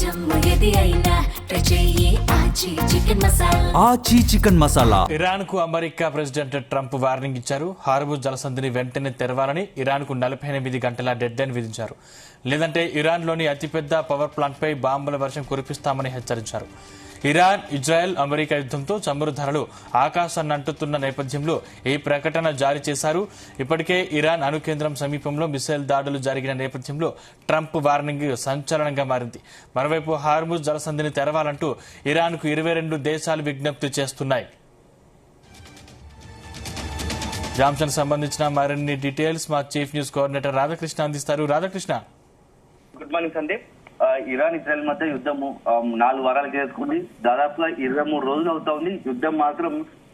ఆచి chicken masala. Iran కు America president Trump warning ఇచ్చారు. హార్ముజ్ జలసంధిని వెంటనే తెరవాలని ఇరాన్ కు 48 గంటల డెడ్ లైన్ విధించారు. లేదంటే ఇరాన్ లోని అతిపెద్ద పవర్ ప్లాంట్ పై బాంబుల వర్షం కురిపిస్తామని హెచ్చరించారు. ఇరాన్, ఇజ్రాయెల్, అమెరికా యుద్ధంతో చమురు ధరలు ఆకాశాన్ని అంటుతున్న నేపథ్యంలో ఈ ప్రకటన జారీ చేశారు. ఇప్పటికే ఇరాన్ అణు కేంద్రం సమీపంలో మిసైల్ దాడులు జరిగిన నేపథ్యంలో ట్రంప్ వార్నింగ్ సంచలనంగా మారింది. మరోవైపు హార్ముజ్ జలసంధిని తెరవాలంటూ ఇరాన్ కు 22 దేశాలు విజ్ఞప్తి చేస్తున్నాయి. జామ్సన్ సంబంధించిన మరిన్ని డీటెయిల్స్ మా చీఫ్ న్యూస్ కోఆర్డినేటర్ రాధాకృష్ణ అందిస్తారు. Radhakrishna, good morning Sandeep. Iran Israel మధ్య యుద్ధము 4 వారాలు చేసుకుంది. దాదాపుగా 23 రోజులు అవుతా ఉంది. యుద్ధం మాత్రం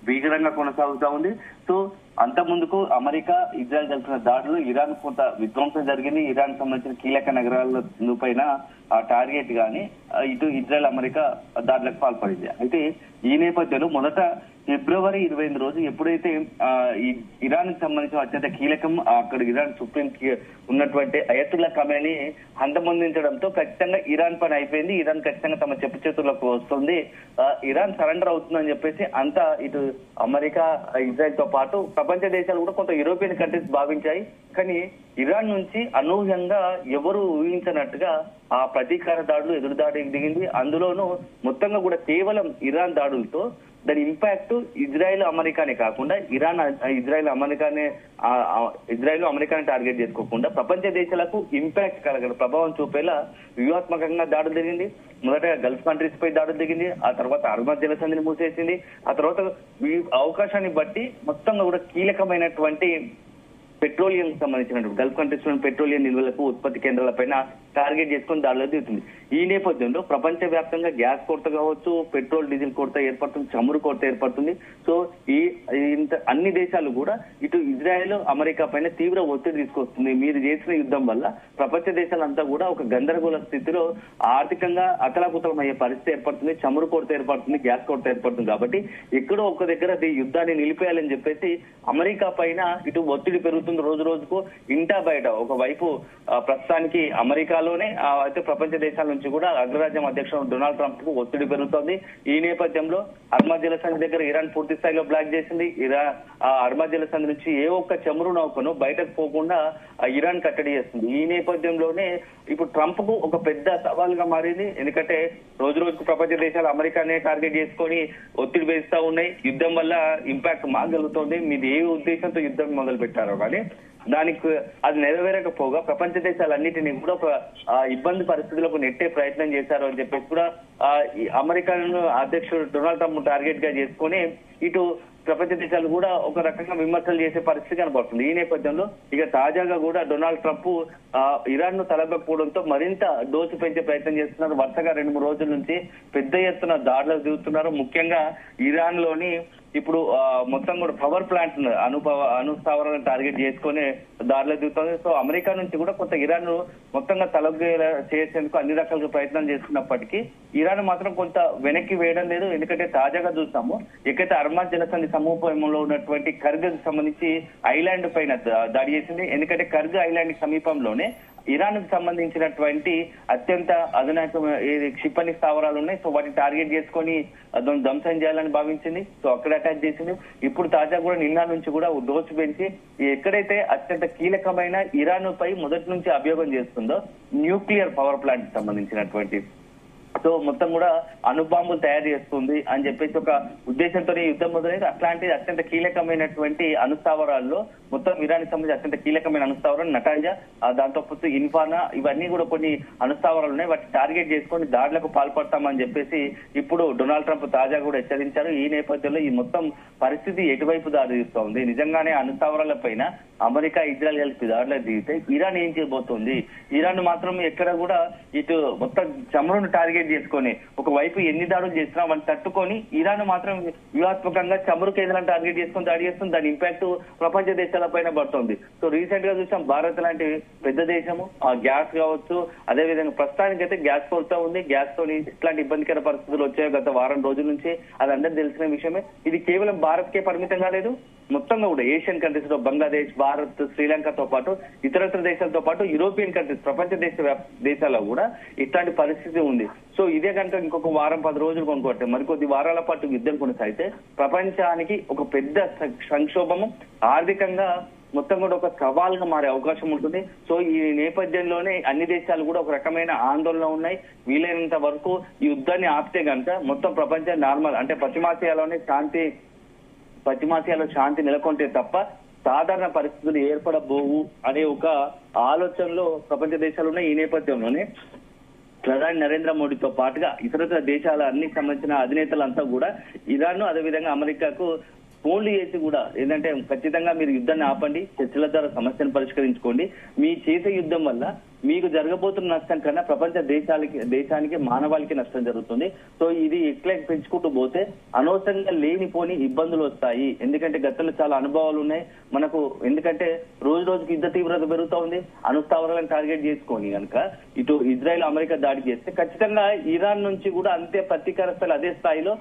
భీకరంగా కొనసాగుతా ఉంది. సో అంత ముందుకు అమెరికా ఇజ్రాయెల్ జరిపిన దాడులు ఇరాన్ కొంత విధ్వంసం జరిగింది. ఇరాన్ సంబంధించిన కీలక నగరాల పైన టార్గెట్ గాని ఇటు ఇజ్రాయెల్ అమెరికా దాడులకు పాల్పడింది. అయితే ఈ నేపథ్యంలో మొదట ఫిబ్రవరి 28 రోజు ఎప్పుడైతే ఇరాన్ కి సంబంధించిన అత్యంత కీలకం అక్కడ ఇరాన్ సుప్రీం ఉన్నటువంటి అయతుల్లా ఖమేనీ అంతమొందించడంతో ఖచ్చితంగా ఇరాన్ పని అయిపోయింది. ఇరాన్ ఖచ్చితంగా తమ చెప్పు చేతుల్లోకి వస్తుంది, ఇరాన్ సరెండర్ అవుతుందని చెప్పేసి అంతా ఇటు అమెరికా, ఇజ్రాయెల్ తో పాటు ప్రపంచ దేశాలు కూడా కొంత యూరోపియన్ కంట్రీస్ భావించాయి. కానీ ఇరాన్ నుంచి అనూహ్యంగా ఎవరు ఊహించినట్టుగా ఆ ప్రతీకార దాడులు ఎదురు దాడికి దిగింది. అందులోనూ మొత్తంగా కూడా కేవలం ఇరాన్ దాడులతో దాని ఇంపాక్ట్ ఇజ్రాయెల్ అమెరికానే కాకుండా ఇజ్రాయెల్ అమెరికాని టార్గెట్ చేసుకోకుండా ప్రపంచ దేశాలకు ఇంపాక్ట్ కలగల ప్రభావం చూపేలా వ్యూహాత్మకంగా దాడులు జరిగింది. మొదట గల్ఫ్ కంట్రీస్ పై దాడులు దిగింది, ఆ తర్వాత హార్ముజ్ జలసంధిని మూసేసింది. ఆ తర్వాత ఈ అవకాశాన్ని బట్టి మొత్తంగా కూడా కీలకమైనటువంటి పెట్రోలియం సంబంధించినటువంటి గల్ఫ్ కంట్రీస్ లోని పెట్రోలియం నిల్వలకు, ఉత్పత్తి కేంద్రాలపైన టార్గెట్ చేసుకుని దాడులు దిగుతుంది. ఈ నేపథ్యంలో ప్రపంచ వ్యాప్తంగా గ్యాస్ కొరత కావచ్చు, పెట్రోల్ డీజిల్ కొరత ఏర్పడుతుంది, చమురు కొరత ఏర్పడుతుంది. సో అన్ని దేశాలు కూడా ఇటు ఇజ్రాయెల్, అమెరికా పైన తీవ్ర ఒత్తిడి తీసుకొస్తుంది. మీరు చేసిన యుద్ధం వల్ల ప్రపంచ దేశాలంతా కూడా ఒక గందరగోళ స్థితిలో ఆర్థికంగా అతలాకుతలం అయ్యే పరిస్థితి ఏర్పడుతుంది, చమురు కొరత ఏర్పడుతుంది, గ్యాస్ కొరత ఏర్పడుతుంది. కాబట్టి ఎక్కడో ఒక దగ్గర యుద్ధాన్ని నిలిపేయాలని చెప్పేసి అమెరికా పైన ఇటు ఒత్తిడి పెరుగుతుంది. రోజు రోజుకు ఇంటా బయట ఒకవైపు ప్రస్తుతానికి అమెరికాలోనే అయితే ప్రపంచ దేశాల నుంచి కూడా అగ్రరాజ్యం అధ్యక్షుడు డొనాల్డ్ ట్రంప్ కు ఒత్తిడి పెరుగుతోంది. ఈ నేపథ్యంలో హార్ముజ్ జలసంధి దగ్గర ఇరాన్ పూర్తి స్థాయిలో బ్లాక్ చేసింది. హార్ముజ్ జలసంధి నుంచి ఏ ఒక్క చమురు నౌకను బయటకు పోకుండా ఇరాన్ కట్టడి చేస్తుంది. ఈ నేపథ్యంలోనే ఇప్పుడు ట్రంప్ కు ఒక పెద్ద సవాల్గా మారింది. ఎందుకంటే రోజు రోజుకు ప్రపంచ దేశాలు అమెరికానే టార్గెట్ చేసుకొని ఒత్తిడి పెంచుతా ఉన్నాయి. యుద్ధం వల్ల ఇంపాక్ట్ మాగలుగుతోంది. మీరు ఏ ఉద్దేశంతో యుద్ధం మొదలు పెట్టారో కానీ దానికి అది నెరవేరకపోగా ప్రపంచ దేశాలన్నిటినీ కూడా ఒక ఇబ్బంది పరిస్థితులకు నెట్టే ప్రయత్నం చేశారు అని చెప్పేసి కూడా అమెరికా అధ్యక్షుడు డొనాల్డ్ ట్రంప్ టార్గెట్ గా చేసుకొని ఇటు ప్రపంచ దేశాలు కూడా ఒక రకంగా విమర్శలు చేసే పరిస్థితి కనబడుతుంది. ఈ నేపథ్యంలో ఇక తాజాగా కూడా డొనాల్డ్ ట్రంప్ ఇరాన్ ను తలబెట్టుకోవడంతో మరింత డోసు పెంచే ప్రయత్నం చేస్తున్నారు. వరుసగా 2-3 రోజుల నుంచి పెద్ద ఎత్తున దాడులకు దిగుతున్నారు. ముఖ్యంగా ఇరాన్ లోని ఇప్పుడు మొత్తం కూడా పవర్ ప్లాంట్ అణుస్థావరాలను టార్గెట్ చేసుకుని దాడులు దిగుతుంది. సో అమెరికా నుంచి కూడా కొంత ఇరాన్ మొత్తంగా తలగేలా చేసేందుకు అన్ని రకాలుగా ప్రయత్నం చేస్తున్నప్పటికీ ఇరాన్ మాత్రం కొంత వెనక్కి వేయడం లేదు. ఎందుకంటే తాజాగా చూస్తాము ఎక్కడైతే హార్ముజ్ జలసంధి సమూహంలో ఉన్నటువంటి కర్గ్ సంబంధించి ఐలాండ్ పైన దాడి చేసింది. ఎందుకంటే కర్గ్ ఐలాండ్ సమీపంలోనే ఇరాన్ కు సంబంధించినటువంటి అత్యంత అధునాతన క్షిపణి స్థావరాలు ఉన్నాయి. సో వాటిని టార్గెట్ చేసుకొని ధ్వంసం చేయాలని భావించింది. సో అక్కడ అటాక్ చేసింది. ఇప్పుడు తాజా కూడా నిన్న నుంచి కూడా డోసు పెంచి ఎక్కడైతే అత్యంత కీలకమైన ఇరాన్ పై మొదటి నుంచి అభియోగం చేస్తుందో న్యూక్లియర్ పవర్ ప్లాంట్ సంబంధించినటువంటి సో మొత్తం కూడా అణుబాంబులు తయారు చేస్తుంది అని చెప్పేసి ఒక ఉద్దేశంతో యుద్ధం మొదలైంది. అట్లాంటి అత్యంత కీలకమైనటువంటి అణుస్థావరాల్లో మొత్తం ఇరాన్ సంబంధించి అత్యంత కీలకమైన అణుస్థావరం నటాంజా, దాంతో పాటు ఇన్ఫానా, ఇవన్నీ కూడా కొన్ని అణుస్థావరాలు ఉన్నాయి. వాటిని టార్గెట్ చేసుకొని దాడులకు పాల్పడతామని చెప్పేసి ఇప్పుడు డొనాల్డ్ ట్రంప్ తాజా కూడా హెచ్చరించారు. ఈ నేపథ్యంలో ఈ మొత్తం పరిస్థితి ఎటువైపు దారి తీస్తోంది, నిజంగానే అణుస్థావరాల పైన అమెరికా, ఇజ్రాయెల్ కలిపి దాడులకు దిగితే ఇరాన్ ఏం చేయబోతోంది? ఇరాన్ మాత్రం ఎక్కడ కూడా ఇటు మొత్తం చమురును టార్గెట్ చేసుకొని ఒకవైపు ఎన్ని దాడులు చేసినా వాటిని తట్టుకొని ఇరాన్ మాత్రం వ్యూహాత్మకంగా చమురు కేంద్రాలను టార్గెట్ చేసుకొని దాడి చేస్తుంది. దాని ఇంపాక్ట్ ప్రపంచ దేశాల పైన పడుతుంది. సో రీసెంట్ గా చూసాం భారత్ లాంటి పెద్ద దేశము గ్యాస్ కావచ్చు, అదేవిధంగా ప్రస్తుతానికి అయితే గ్యాస్ కొరత ఉంది. గ్యాస్ తోని ఇట్లాంటి ఇబ్బందికర పరిస్థితులు వచ్చాయి గత వారం రోజుల నుంచి, అది అందరికి తెలిసిన విషయమే. ఇది కేవలం భారత్ కే పరిమితం కాలేదు, మొత్తంగా కూడా ఏషియన్ కంట్రీస్ లో బంగ్లాదేశ్, భారత్, శ్రీలంకతో పాటు ఇతరత్ర దేశాలతో పాటు యూరోపియన్ కంట్రీస్, ప్రపంచ దేశాల్లో కూడా ఇట్లాంటి పరిస్థితి ఉంది. సో ఇదే కనుక ఇంకొక వారం 10 రోజులు కొనుక్కోటే మరికొద్ది వారాల పాటు యుద్ధం కొనసాగితే ప్రపంచానికి ఒక పెద్ద సంక్షోభము, ఆర్థికంగా మొత్తం కూడా ఒక సవాల్గా మారే అవకాశం ఉంటుంది. సో ఈ నేపథ్యంలోనే అన్ని దేశాలు కూడా ఒక రకమైన ఆందోళన ఉన్నాయి. వీలైనంత వరకు ఈ యుద్ధాన్ని ఆపితే కనుక మొత్తం ప్రపంచం నార్మల్ అంటే పశ్చిమాసియాలో శాంతి నెలకొంటే తప్ప సాధారణ పరిస్థితులు ఏర్పడబోవు అనే ఒక ఆలోచనలో ప్రపంచ దేశాలు ఉన్నాయి. ఈ నేపథ్యంలోనే ప్రధాని నరేంద్ర మోడీతో పాటుగా ఇతర దేశాల అన్ని సంబంధించిన అధినేతలంతా కూడా ఇరాన్ అదేవిధంగా అమెరికాకు ఫోన్లు చేసి కూడా ఏంటంటే ఖచ్చితంగా మీరు యుద్ధాన్ని ఆపండి, చర్చల ద్వారా సమస్యను పరిష్కరించుకోండి, మీ చేసే యుద్ధం వల్ల మీకు జరగబోతున్న నష్టం కన్నా ప్రపంచ దేశానికి మానవాళికి నష్టం జరుగుతుంది. సో ఇది ఎట్లా పెంచుకుంటూ పోతే అనవసరంగా లేనిపోని ఇబ్బందులు వస్తాయి. ఎందుకంటే గతంలో చాలా అనుభవాలు ఉన్నాయి మనకు. ఎందుకంటే రోజు రోజుకి యుద్ధ తీవ్రత పెరుగుతూ ఉంది. అణుస్థావరాలను టార్గెట్ చేసుకొని కనుక ఇటు ఇజ్రాయెల్, అమెరికా దాడి చేస్తే ఖచ్చితంగా ఇరాన్ నుంచి కూడా అంతే ప్రతీకార స్థాయిలో అదే స్థాయిలో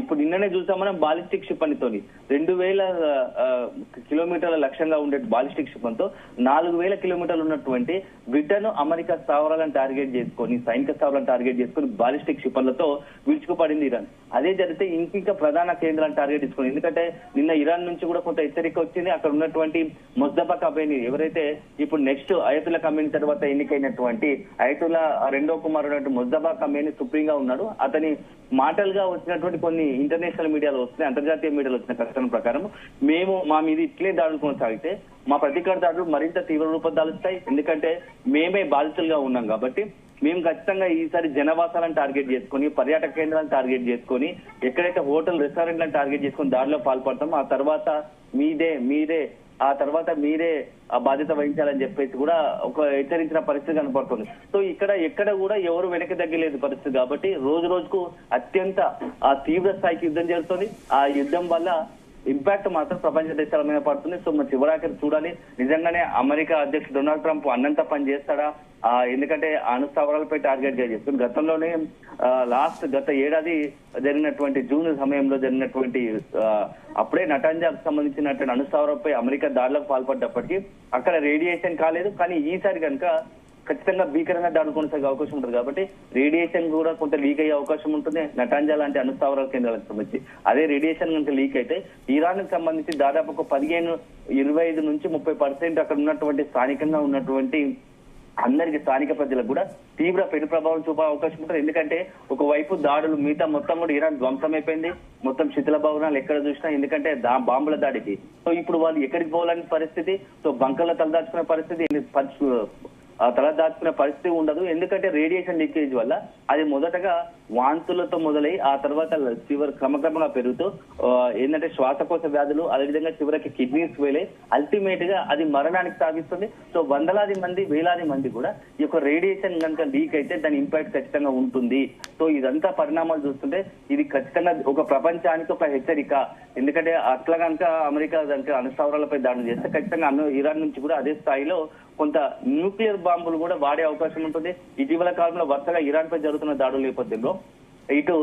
ఇప్పుడు నిన్ననే చూసాం మనం బాలిస్టిక్ క్షిపణితోని 2000 కిలోమీటర్ల లక్ష్యంగా ఉండే బాలిస్టిక్ క్షిపణితో 4000 కిలోమీటర్లు ఉన్నటువంటి బ్రిటన్, అమెరికా స్థావరాలను టార్గెట్ చేసుకొని, సైనిక స్థావరాలను టార్గెట్ చేసుకొని బాలిస్టిక్ క్షిపణులతో విరుచుకుపడింది ఇరాన్. అదే జరిగితే ఇంకా ప్రధాన కేంద్రాలను టార్గెట్ చేసుకుని, ఎందుకంటే నిన్న ఇరాన్ నుంచి కూడా కొంత హెచ్చరిక వచ్చింది. అక్కడ ఉన్నటువంటి ముజ్తబా ఖమేనీ ఎవరైతే ఇప్పుడు నెక్స్ట్ అయతుల్లా ఖమేనీ తర్వాత ఎన్నికైనటువంటి అయతుల్లా రెండో కుమారుడు ముజ్తబా ఖమేనీ సుప్రీంగా ఉన్నాడు. అతని మాటలుగా వచ్చినటువంటి కొన్ని ఇంటర్నేషనల్ మీడియాలో వస్తున్నాయి, అంతర్జాతీయ మీడియాలో వచ్చిన కథనం ప్రకారం మా మీద ఇట్లే దాడులు కొనసాగితే మా ప్రతీకార దాడులు మరింత తీవ్ర రూపం దాలుస్తాయి. ఎందుకంటే మేమే బాధితులుగా ఉన్నాం కాబట్టి మేము ఖచ్చితంగా ఈసారి జనవాసాలను టార్గెట్ చేసుకొని, పర్యాటక కేంద్రాలను టార్గెట్ చేసుకొని, ఎక్కడైతే హోటల్, రెస్టారెంట్లను టార్గెట్ చేసుకొని దాడిలో పాల్పడతామో ఆ తర్వాత మీరే ఆ బాధ్యత వహించాలని చెప్పేసి కూడా ఒక హెచ్చరించిన పరిస్థితి కనపడుతుంది. సో ఎక్కడ కూడా ఎవరు వెనక్కి తగ్గలేదు పరిస్థితి కాబట్టి రోజు రోజుకు అత్యంత తీవ్ర స్థాయికి యుద్ధం జరుగుతుంది. ఆ యుద్ధం వల్ల ఇంపాక్ట్ మాత్రం ప్రపంచ దేశాల మీద పడుతుంది. సో మన చివరాఖరి చూడాలి నిజంగానే అమెరికా అధ్యక్షుడు డొనాల్డ్ ట్రంప్ అన్నంత పని చేస్తాడా, ఎందుకంటే అణుస్థావరాలపై టార్గెట్ చేస్తుంది. గతంలోనే గత ఏడాది జరిగినటువంటి జూన్ సమయంలో జరిగినటువంటి అప్పుడే నటాంజాకు సంబంధించినటువంటి అణుస్థావరాలపై అమెరికా దాడులకు పాల్పడ్డప్పటికీ అక్కడ రేడియేషన్ కాలేదు. కానీ ఈసారి కనుక ఖచ్చితంగా భీకరంగా దాడులు కొనసాగే అవకాశం ఉంటుంది కాబట్టి రేడియేషన్ కూడా కొంత లీక్ అయ్యే అవకాశం ఉంటుంది. నటాంజా లాంటి అణుస్థావరాల కేంద్రాలకు సంబంధించి అదే రేడియేషన్ కనుక లీక్ అయితే ఇరాన్ కి సంబంధించి దాదాపు ఒక 25 నుంచి 30% అక్కడ ఉన్నటువంటి స్థానికంగా ఉన్నటువంటి అందరికి స్థానిక ప్రజలకు కూడా తీవ్ర పెను ప్రభావం చూపే అవకాశం ఉంటుంది. ఎందుకంటే ఒకవైపు దాడులు, మిగతా మొత్తం కూడా ఇరాన్ ధ్వంసమైపోయింది, మొత్తం శిథిల భవనాలు ఎక్కడ చూసినా, ఎందుకంటే బాంబుల దాడికి. సో ఇప్పుడు వాళ్ళు ఎక్కడికి పోవాలని పరిస్థితి, సో బంకర్లో తలదాచుకునే పరిస్థితి ఉండదు. ఎందుకంటే రేడియేషన్ లీకేజ్ వల్ల అది మొదటగా వాంతులతో మొదలై ఆ తర్వాత క్రమక్రమంగా పెరుగుతూ ఏంటంటే శ్వాసకోశ వ్యాధులు, అదేవిధంగా చివరికి కిడ్నీస్ వెళ్ళి అల్టిమేట్ గా అది మరణానికి సాగిస్తుంది. సో వేలాది మంది కూడా ఈ యొక్క రేడియేషన్ కనుక లీక్ అయితే దాని ఇంపాక్ట్ ఖచ్చితంగా ఉంటుంది. సో ఇదంతా పరిణామాలు చూస్తుంటే ఇది ఖచ్చితంగా ఒక ప్రపంచానికి ఒక హెచ్చరిక. ఎందుకంటే అట్లా కనుక అమెరికా దానికి అణుస్థావరాలపై దాడులు చేస్తే ఖచ్చితంగా ఇరాన్ నుంచి కూడా అదే స్థాయిలో కొంత న్యూక్లియర్ బాంబులు కూడా వాడే అవకాశం ఉంటుంది. ఇటీవల కాలంలో వరుసగా ఇరాన్ పై జరుగుతున్న దాడుల నేపథ్యంలో ఇటు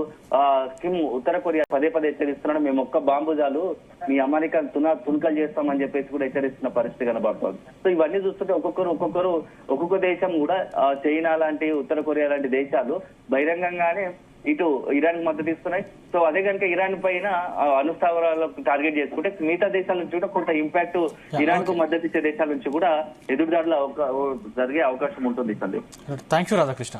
కిమ్ ఉత్తర కొరియా పదే హెచ్చరిస్తున్నాడు, మేము ఒక్క బాంబు చాలు మీ అమెరికా తునకలు చేస్తామని చెప్పేసి కూడా హెచ్చరిస్తున్న పరిస్థితి కనబడుతుంది. సో ఇవన్నీ చూస్తుంటే ఒక్కొక్క దేశం కూడా చైనా లాంటి, ఉత్తర కొరియా లాంటి దేశాలు బహిరంగంగానే ఇటు ఇరాన్ కు మద్దతు ఇస్తున్నాయి. సో అదే కనుక ఇరాన్ పైన అణుస్థావరాలకు టార్గెట్ చేసుకుంటే మిగతా దేశాల నుంచి కూడా కొంత ఇంపాక్ట్ ఇరాన్ కు మద్దతు ఇచ్చే దేశాల నుంచి కూడా ఎదురుదాడులు జరిగే అవకాశం ఉంటుంది. Thank you Radhakrishna.